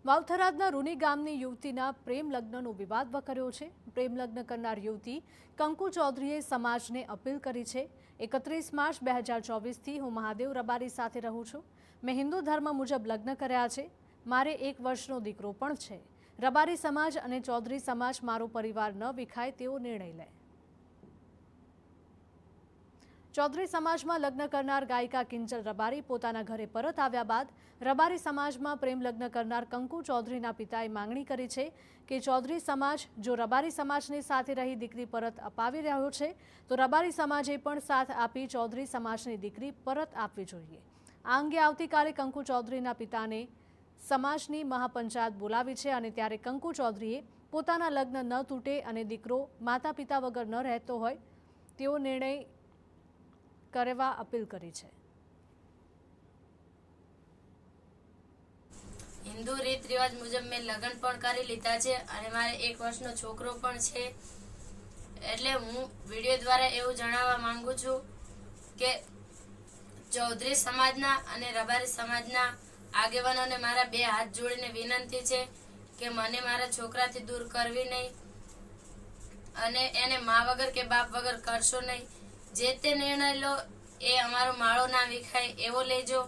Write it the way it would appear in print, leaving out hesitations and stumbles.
વાવથરાદના રૂની ગામની યુવતીના પ્રેમ લગ્નનો વિવાદ વકર્યો છે। પ્રેમ લગ્ન કરનાર યુવતી કંકુ ચૌધરીએ સમાજને અપીલ કરી છે। 31 માર્ચ 2024થી હું મહાદેવ રબારી સાથે રહું છું। મેં હિન્દુ ધર્મ મુજબ લગ્ન કર્યા છે। મારે 1 વર્ષનો દીકરો પણ છે। રબારી સમાજ અને ચૌધરી સમાજ મારો પરિવાર ન વિખાય તેવો નિર્ણય લે। ચૌધરી સમાજમાં લગ્ન કરનાર ગાયિકા કિંજલ રબારી પોતાના ઘરે પરત આવ્યા બાદ રબારી સમાજમાં પ્રેમ લગ્ન કરનાર કંકુ ચૌધરીના પિતાએ માંગણી કરી છે કે ચૌધરી સમાજ જો રબારી સમાજની સાથે રહી દીકરી પરત અપાવી રહ્યો છે તો રબારી સમાજે પણ સાથ આપી ચૌધરી સમાજની દીકરી પરત આપવી જોઈએ। આ અંગે આવતીકાલે કંકુ ચૌધરીના પિતાને સમાજની મહાપંચાયત બોલાવી છે અને ત્યારે કંકુ ચૌધરીએ પોતાના લગ્ન ન તૂટે અને દીકરો માતા પિતા વગર ન રહેતો હોય તેવો નિર્ણય કરવા અપીલ કરી છે। હિન્દુ રીત રિવાજ મુજબ મેં લગ્ન પણ કરી લીધા છે અને મારે 1 વર્ષનો છોકરો પણ છે। એટલે હું વિડીયો દ્વારા એવું જણાવવા માંગુ છું કે ચૌધરી સમાજના અને રબારી સમાજના આગેવાનોને મારા 2 હાથ જોડીને વિનંતી છે કે મને મારા છોકરાથી દૂર કરવી નહીં અને એને મા વગર કે બાપ વગર કરશો નહીં। જે તે નિર્ણય લો એ અમારો માળો ના વિખાય એવો લેજો।